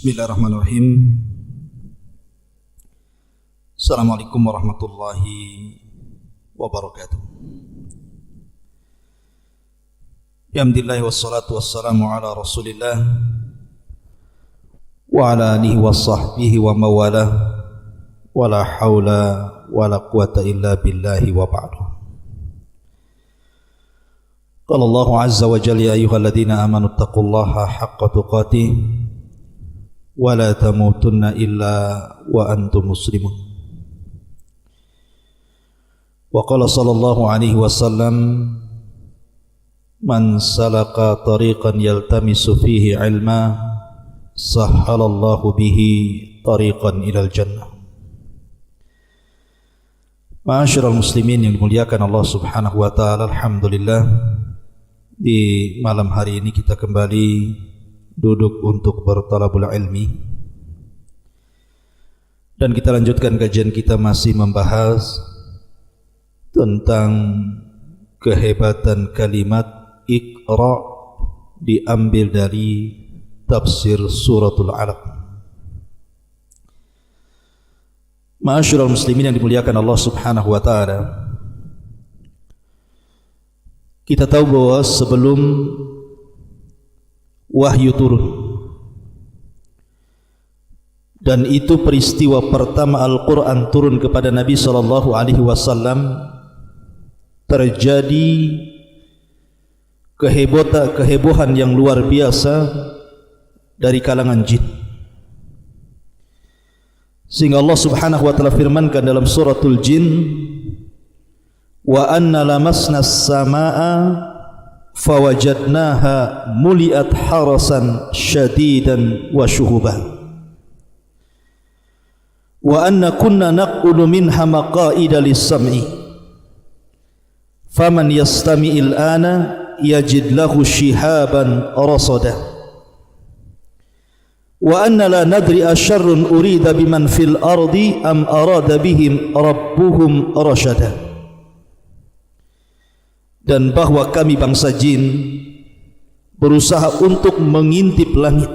Bismillahirrahmanirrahim. Assalamualaikum warahmatullahi wabarakatuh. Alhamdulillah wassalatu wassalamu ala Rasulillah wa ala alihi wa sahbihi wa mawalah wa la hawla wa la quwata illa billahi wa ba'du. Qala Allahu azza wa jalla ya ayyuhalladzina amanu taqullaha haqqa tuqatih wa la tamutunna illa wa antum muslimun. Wa qala sallallahu alaihi wasallam man salaka tariqan yaltamisu fihi ilma sahhalallahu bihi tariqan ilal jannah. Ma'asyiral muslimin yang dimuliakan Allah Subhanahu wa taala, alhamdulillah di malam hari ini kita kembali duduk untuk bertalabul ilmi, dan kita lanjutkan kajian kita masih membahas tentang kehebatan kalimat Iqra diambil dari tafsir suratul Alaq. Ma'asyiral muslimin yang dimuliakan Allah Subhanahu wa taala, kita tahu bahwa sebelum wahyu turun, dan itu peristiwa pertama Al-Quran turun kepada Nabi SAW, terjadi kehebohan yang luar biasa dari kalangan jin, sehingga Allah Subhanahu wa ta'ala firmankan dalam suratul Jin, wa anna lamasna as-samaa'a fawajadnaha muliat harasan syadidan wa syuhuban wa anna kunna naq'udu minha maqa'ida lis-sam'i faman yastami'il ana yajid lahu shihaban rasada wa anna la nadri asyarrun urida biman fil ardi am arada bihim rabbuhum rasyada. Dan bahwa kami bangsa jin berusaha untuk mengintip langit,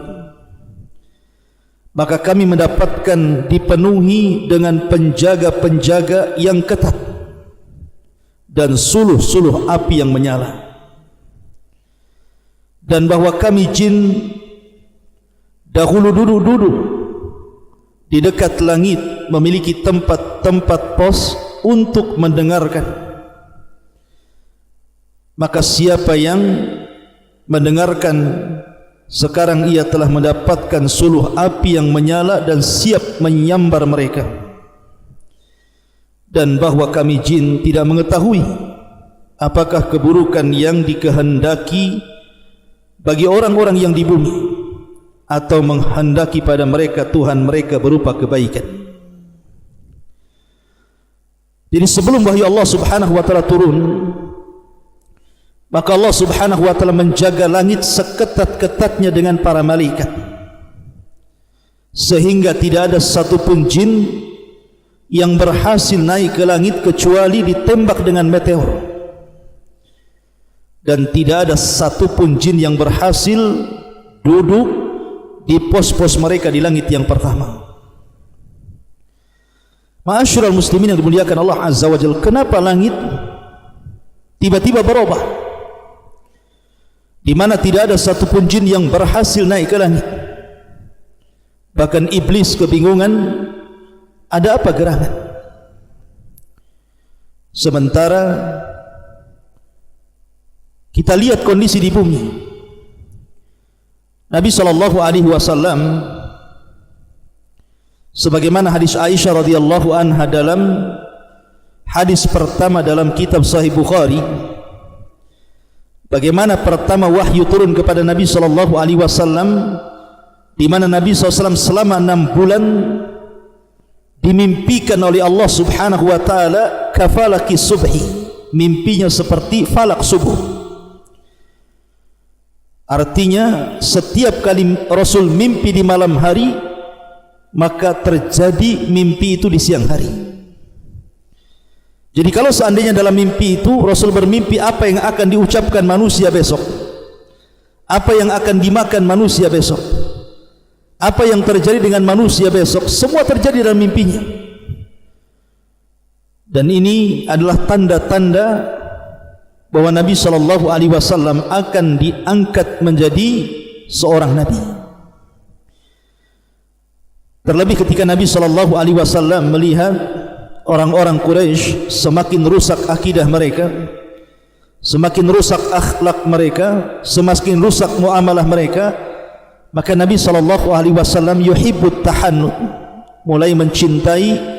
maka kami mendapatkan dipenuhi dengan penjaga-penjaga yang ketat dan suluh-suluh api yang menyala, dan bahwa kami jin dahulu duduk di dekat langit memiliki tempat-tempat pos untuk mendengarkan. Maka siapa yang mendengarkan sekarang, ia telah mendapatkan suluh api yang menyala dan siap menyambar mereka. Dan bahwa kami jin tidak mengetahui apakah keburukan yang dikehendaki bagi orang-orang yang di bumi, atau menghendaki pada mereka Tuhan mereka berupa kebaikan. Jadi sebelum wahyu Allah Subhanahu wa ta'ala turun, maka Allah Subhanahu wa ta'ala menjaga langit seketat-ketatnya dengan para malaikat, sehingga tidak ada satupun jin yang berhasil naik ke langit kecuali ditembak dengan meteor, dan tidak ada satupun jin yang berhasil duduk di pos-pos mereka di langit yang pertama. Ma'asyiral muslimin yang dimuliakan Allah Azza wa Jalla, kenapa langit tiba-tiba berubah, di mana tidak ada satupun jin yang berhasil naik ke langit? Bahkan iblis kebingungan, ada apa gerangan? Sementara kita lihat kondisi di bumi, Nabi SAW, sebagaimana hadis Aisyah radhiyallahu anha dalam hadis pertama dalam kitab Sahih Bukhari, bagaimana pertama wahyu turun kepada Nabi SAW, di mana Nabi SAW selama 6 bulan dimimpikan oleh Allah Subhanahu wa ta'ala kafalaki subhi, mimpinya seperti falak subuh. Artinya setiap kali Rasul mimpi di malam hari, maka terjadi mimpi itu di siang hari. Jadi kalau seandainya dalam mimpi itu Rasul bermimpi apa yang akan diucapkan manusia besok, apa yang akan dimakan manusia besok, apa yang terjadi dengan manusia besok, semua terjadi dalam mimpinya. Dan ini adalah tanda-tanda bahwa Nabi SAW akan diangkat menjadi seorang Nabi. Terlebih ketika Nabi SAW melihat orang-orang Quraisy semakin rusak akidah mereka, semakin rusak akhlak mereka, semakin rusak muamalah mereka, maka Nabi SAW yuhibbut tahannut, mulai mencintai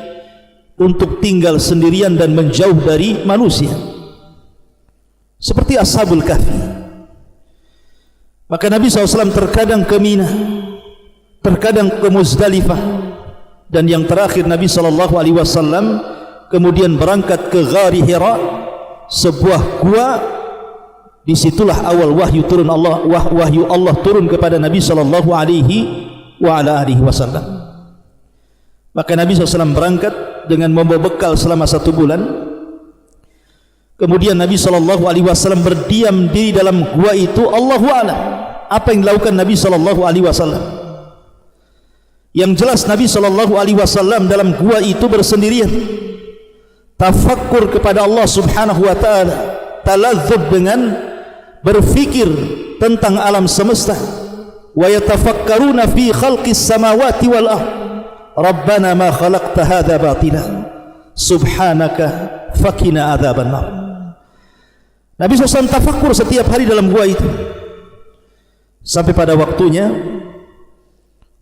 untuk tinggal sendirian dan menjauh dari manusia, seperti Ashabul Kahfi. Maka Nabi SAW terkadang ke Mina, terkadang ke Muzdalifah, dan yang terakhir Nabi SAW kemudian berangkat ke Ghari Hira, sebuah gua. Disitulah awal wahyu turun Allah, wahyu Allah turun kepada Nabi SAW. Maka Nabi SAW berangkat dengan membawa bekal selama 1 bulan. Kemudian Nabi SAW berdiam diri dalam gua itu. Allahu a'lam apa yang dilakukan Nabi SAW. Yang jelas Nabi SAW dalam gua itu bersendirian, tafakkur kepada Allah Subhanahu wa ta'ala, taladzub dengan berfikir tentang alam semesta. Wa yatafakkaruna fi khalqis samawati wal ardh, Rabbana ma khalaqta hadza batila subhanaka faqina adzaban nar. Nabi SAW tafakkur setiap hari dalam gua itu, sampai pada waktunya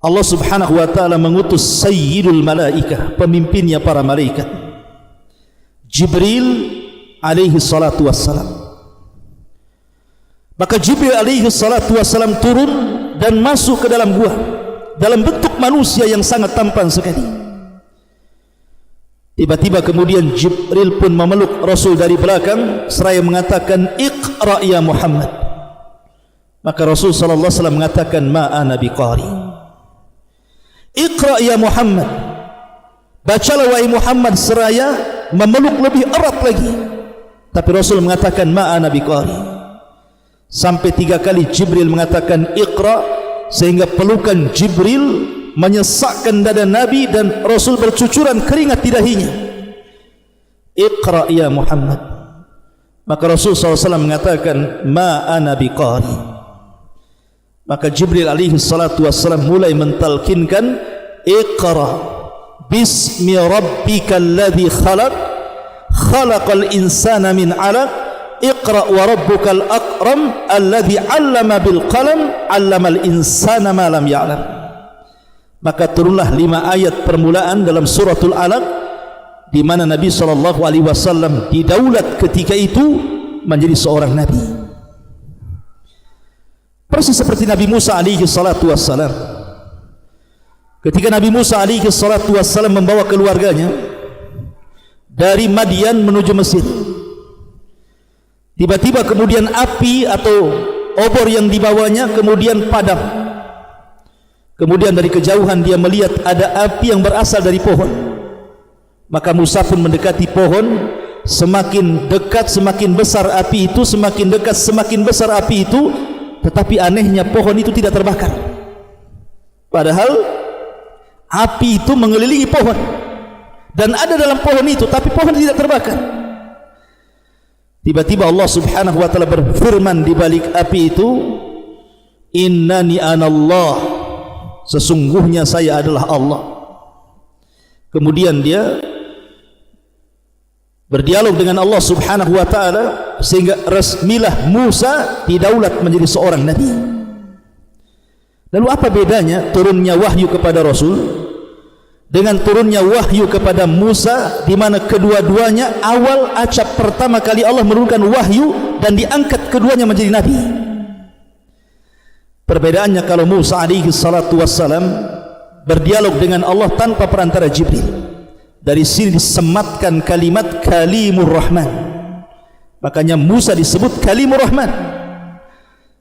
Allah Subhanahu wa ta'ala mengutus sayyidul malaikah, pemimpinnya para malaikat, Jibril alaihi salatu wassalam. Maka Jibril alaihi salatu wassalam turun dan masuk ke dalam gua dalam bentuk manusia yang sangat tampan sekali. Tiba-tiba kemudian Jibril pun memeluk Rasul dari belakang seraya mengatakan, Iqra ya Muhammad. Maka Rasul SAW mengatakan, ma ana biqari. Iqra ya Muhammad, bacalah wahai Muhammad, seraya memeluk lebih erat lagi. Tapi Rasul mengatakan, ma ana biqari. Sampai 3 kali Jibril mengatakan Iqra, sehingga pelukan Jibril menyesakkan dada Nabi dan Rasul bercucuran keringat di dahinya. Iqra ya Muhammad. Maka Rasul SAW mengatakan, ma ana biqari. Maka Jibril alaihi salatu wassalam mulai mentalkinkan, Iqra bismi rabbikal ladzi khalaq, khalaqal insana min 'alaq, Iqra wa rabbukal akram alladzi 'allama bil qalam 'allamal insana ma lam ya'lam. Maka turunlah 5 ayat permulaan dalam suratul Alaq, di mana Nabi SAW didaulat ketika itu menjadi seorang nabi, persis seperti Nabi Musa alaihi salatu wassalam. Ketika Nabi Musa alaihi salatu wassalam membawa keluarganya dari Madian menuju Mesir, tiba-tiba kemudian api atau obor yang dibawanya kemudian padam. Kemudian dari kejauhan dia melihat ada api yang berasal dari pohon. Maka Musa pun mendekati pohon. Semakin dekat semakin besar api itu, semakin dekat semakin besar api itu. Tetapi anehnya pohon itu tidak terbakar, padahal api itu mengelilingi pohon dan ada dalam pohon itu, tapi pohon tidak terbakar. Tiba-tiba Allah Subhanahu wa ta'ala berfirman di balik api itu, innani anallah, sesungguhnya saya adalah Allah. Kemudian dia berdialog dengan Allah Subhanahu wa ta'ala, sehingga resmilah Musa didaulat menjadi seorang nabi. Lalu apa bedanya turunnya wahyu kepada Rasul dengan turunnya wahyu kepada Musa, di mana kedua-duanya awal acap pertama kali Allah menurunkan wahyu dan diangkat keduanya menjadi nabi? Perbedaannya, kalau Musa alaihi salatu wassalam berdialog dengan Allah tanpa perantara Jibril, dari sini disematkan kalimat Kalimur Rahman. Makanya Musa disebut Kalimur Rahman.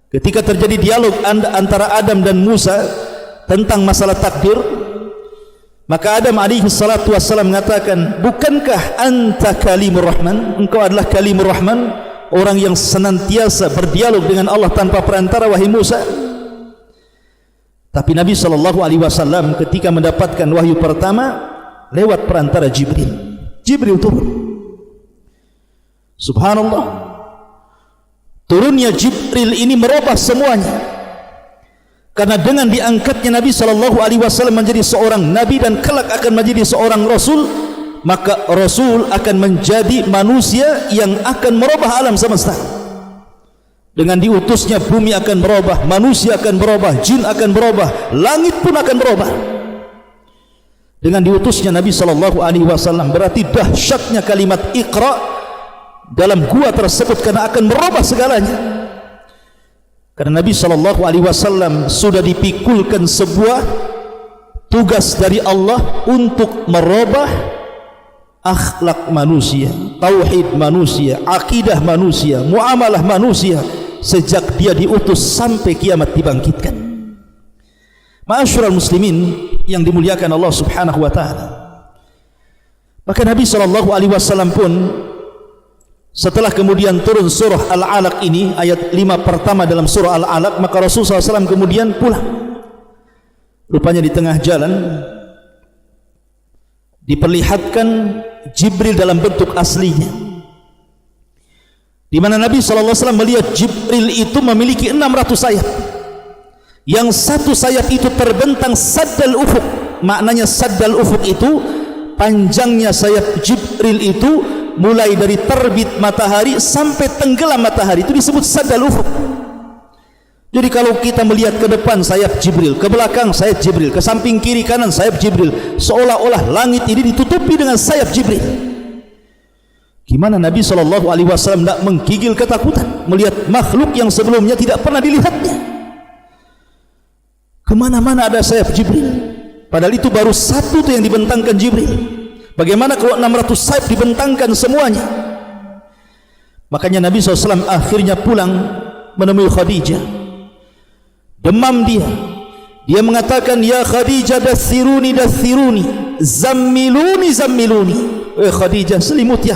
Ketika terjadi dialog antara Adam dan Musa tentang masalah takdir, maka Adam alaihi salatu wassalam mengatakan, bukankah anta Kalimur Rahman, engkau adalah Kalimur Rahman, orang yang senantiasa berdialog dengan Allah tanpa perantara, wahai Musa? Tapi Nabi SAW ketika mendapatkan wahyu pertama lewat perantara Jibril. Jibril turun. Subhanallah, turunnya Jibril ini merubah semuanya. Karena dengan diangkatnya Nabi SAW menjadi seorang Nabi dan kelak akan menjadi seorang Rasul, maka Rasul akan menjadi manusia yang akan merubah alam semesta. Dengan diutusnya bumi akan berubah, manusia akan berubah, jin akan berubah, langit pun akan berubah. Dengan diutusnya Nabi SAW berarti dahsyatnya kalimat Iqra dalam gua tersebut, karena akan merubah segalanya. Karena Nabi SAW sudah dipikulkan sebuah tugas dari Allah untuk merubah akhlak manusia, tauhid manusia, akidah manusia, muamalah manusia sejak dia diutus sampai kiamat dibangkitkan. Ma'asyiral muslimin yang dimuliakan Allah Subhanahu wa taala. Maka Nabi SAW pun setelah kemudian turun surah Al-Alaq ini, ayat 5 pertama dalam surah Al-Alaq, maka Rasulullah SAW kemudian pulang. Rupanya di tengah jalan diperlihatkan Jibril dalam bentuk aslinya, di mana Nabi SAW melihat Jibril itu memiliki 600 sayap. Yang satu sayap itu terbentang saddal ufuk. Maknanya saddal ufuk itu panjangnya sayap Jibril itu mulai dari terbit matahari sampai tenggelam matahari, itu disebut saddal ufuk. Jadi kalau kita melihat ke depan sayap Jibril, ke belakang sayap Jibril, ke samping kiri kanan sayap Jibril, seolah-olah langit ini ditutupi dengan sayap Jibril. Gimana Nabi SAW tidak menggigil ketakutan melihat makhluk yang sebelumnya tidak pernah dilihatnya? Kemana-mana ada sayap Jibril, padahal itu baru satu yang dibentangkan Jibril. Bagaimana kalau 600 sayap dibentangkan semuanya? Makanya Nabi SAW akhirnya pulang menemui Khadijah. Demam dia mengatakan, ya Khadijah, dathiruni dathiruni, zammiluni zammiluni. Khadijah, selimuti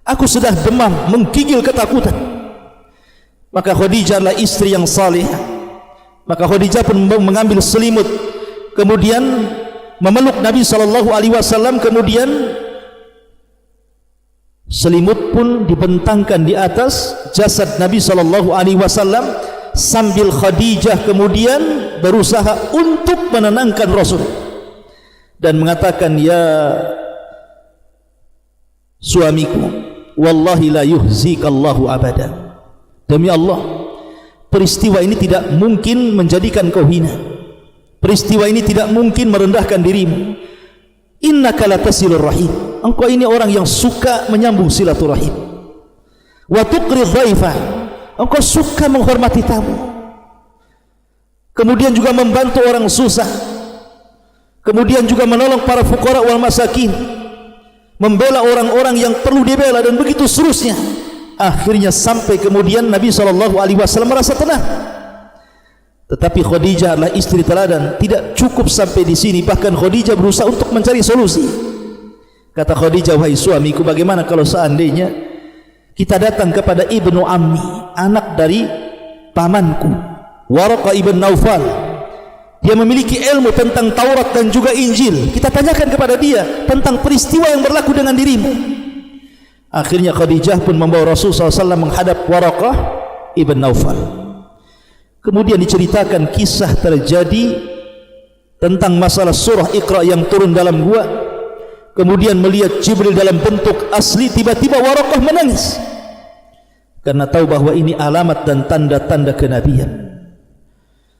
aku sudah demam, menggigil ketakutan. Maka Khadijah adalah istri yang saleh. Maka Khadijah pun mengambil selimut, kemudian memeluk Nabi SAW, kemudian selimut pun dibentangkan di atas jasad Nabi SAW, sambil Khadijah kemudian berusaha untuk menenangkan Rasul dan mengatakan, ya suamiku, wallahi la yuhzikallahu abada, demi Allah peristiwa ini tidak mungkin menjadikan kau hina, peristiwa ini tidak mungkin merendahkan dirimu. Innaka latasilur rahim, engkau ini orang yang suka menyambung silaturahim. Wa tuqri dhaifa, engkau suka menghormati tamu, kemudian juga membantu orang susah, kemudian juga menolong para fuqara wal masakin, membela orang-orang yang perlu dibela, dan begitu seterusnya. Akhirnya sampai kemudian Nabi SAW merasa tenang. Tetapi Khadijah adalah istri teladan, tidak cukup sampai di sini, bahkan Khadijah berusaha untuk mencari solusi. Kata Khadijah, wahai suamiku, bagaimana kalau seandainya kita datang kepada ibnu ammi, anak dari pamanku, Waraqah ibn Naufal. Dia memiliki ilmu tentang Taurat dan juga Injil. Kita tanyakan kepada dia tentang peristiwa yang berlaku dengan dirimu. Akhirnya Khadijah pun membawa Rasulullah SAW menghadap Waraqah ibn Naufal. Kemudian diceritakan kisah terjadi tentang masalah surah Iqra yang turun dalam gua. Kemudian melihat Jibril dalam bentuk asli. Tiba-tiba Waraqah menangis karena tahu bahwa ini alamat dan tanda-tanda kenabian.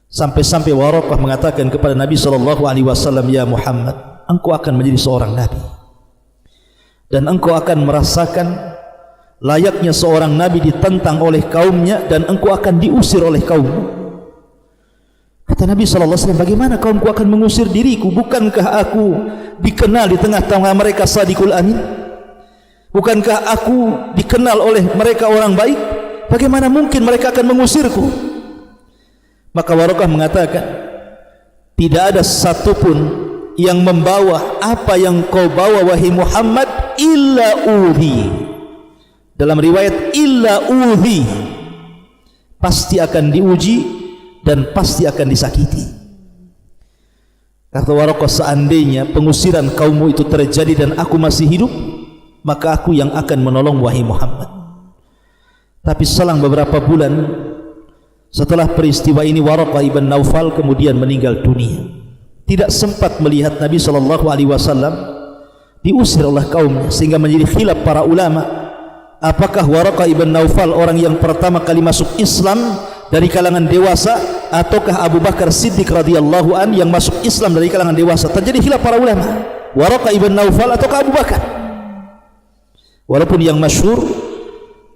Sampai-sampai Waraqah mengatakan kepada Nabi SAW, ya Muhammad, engkau akan menjadi seorang nabi, dan engkau akan merasakan layaknya seorang nabi ditentang oleh kaumnya, dan engkau akan diusir oleh kaummu. Kata Nabi SAW, bagaimana kaumku akan mengusir diriku? Bukankah aku dikenal di tengah-tengah mereka Sadiqul Amin? Bukankah aku dikenal oleh mereka orang baik? Bagaimana mungkin mereka akan mengusirku? Maka Waraqah mengatakan, tidak ada satupun yang membawa apa yang kau bawa wahai Muhammad illa udhi. Dalam riwayat illa udhi, pasti akan diuji dan pasti akan disakiti. Kata Waraqah, seandainya pengusiran kaummu itu terjadi dan aku masih hidup, maka aku yang akan menolong wahai Muhammad. Tapi selang beberapa bulan setelah peristiwa ini, Waraqah ibn Naufal kemudian meninggal dunia. Tidak sempat melihat Nabi SAW diusir oleh kaumnya, sehingga menjadi khilaf para ulama, apakah Waraqah ibn Naufal orang yang pertama kali masuk Islam dari kalangan dewasa, ataukah Abu Bakar Siddiq radhiyallahu an yang masuk Islam dari kalangan dewasa? Terjadi khilaf para ulama, Waraqah ibn Naufal ataukah Abu Bakar. Walaupun yang masyhur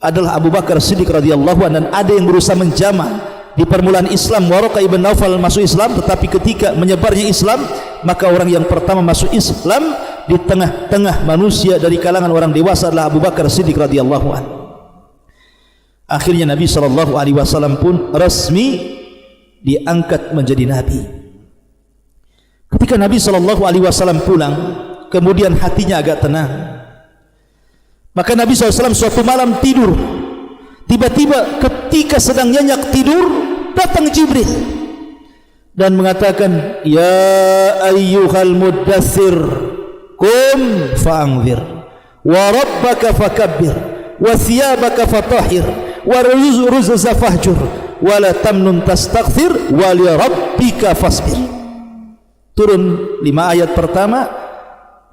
adalah Abu Bakar Siddiq radhiyallahu an, dan ada yang berusaha menjama di permulaan Islam Waraqah ibn Naufal masuk Islam, tetapi ketika menyebarnya Islam, maka orang yang pertama masuk Islam di tengah-tengah manusia dari kalangan orang dewasa adalah Abu Bakar Siddiq radhiyallahu an. Akhirnya Nabi SAW pun resmi diangkat menjadi Nabi. Ketika Nabi SAW pulang, kemudian hatinya agak tenang. Maka Nabi SAW suatu malam tidur, tiba-tiba ketika sedang nyenyak tidur, datang Jibril dan mengatakan, ya ayyuhal muddathir, qum fa'anzir, wa rabbaka fakabbir, wa thiyabaka fatahhir, wa ruzza fahjur, wa la tamnun tastaghfir, wa li rabbika fasbir. Turun 5 ayat pertama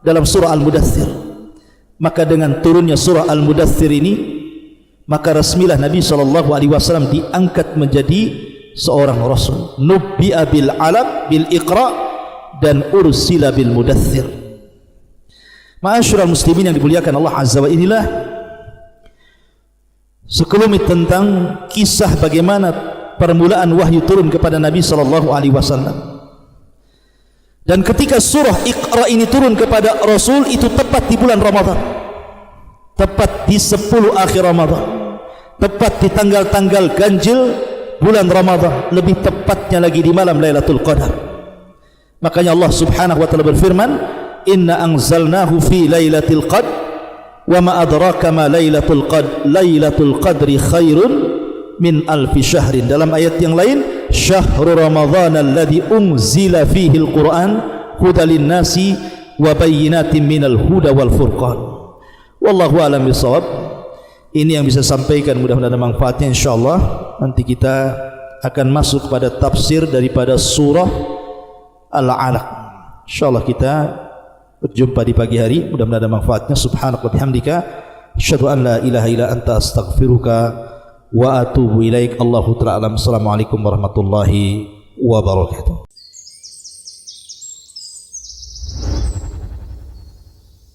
dalam surah Al-Mudaththir. Maka dengan turunnya surah Al-Mudaththir ini, maka resmilah Nabi SAW diangkat menjadi seorang Rasul. Nubbi'a bil alam bil iqra dan ursila bil mudaththir. Ma'asyiral muslimin yang dimuliakan Allah Azza wa Inilah sekelumit tentang kisah bagaimana permulaan wahyu turun kepada Nabi SAW. Dan ketika surah Iqra ini turun kepada Rasul, itu tepat di bulan Ramadan, tepat di 10 akhir Ramadan, tepat di tanggal-tanggal ganjil bulan Ramadan, lebih tepatnya lagi di malam Lailatul Qadar. Makanya Allah Subhanahu wa taala berfirman, inna anzalnahu fi lailatul qadr wa ma adraka ma lailatul qadr, lailatul qadri khairun min alfi syahrin. Dalam ayat yang lain, syahrul ramadhan alladhi unzila fihi al-Quran hudal linnasi wa bayyinatin minal huda wal furqan. Wallahu a'lam bishawab. Ini yang bisa sampaikan, mudah-mudahan ada manfaatnya insyaallah. Nanti kita akan masuk pada tafsir daripada surah Al-Alaq. Insyaallah kita berjumpa di pagi hari, mudah-mudahan ada manfaatnya. Subhanaka wa bihamdika asyhadu an la ilaha illa anta astaghfiruka wa atubu ilaik. Allahu ta'ala alam. Assalamualaikum warahmatullahi wabarakatuh.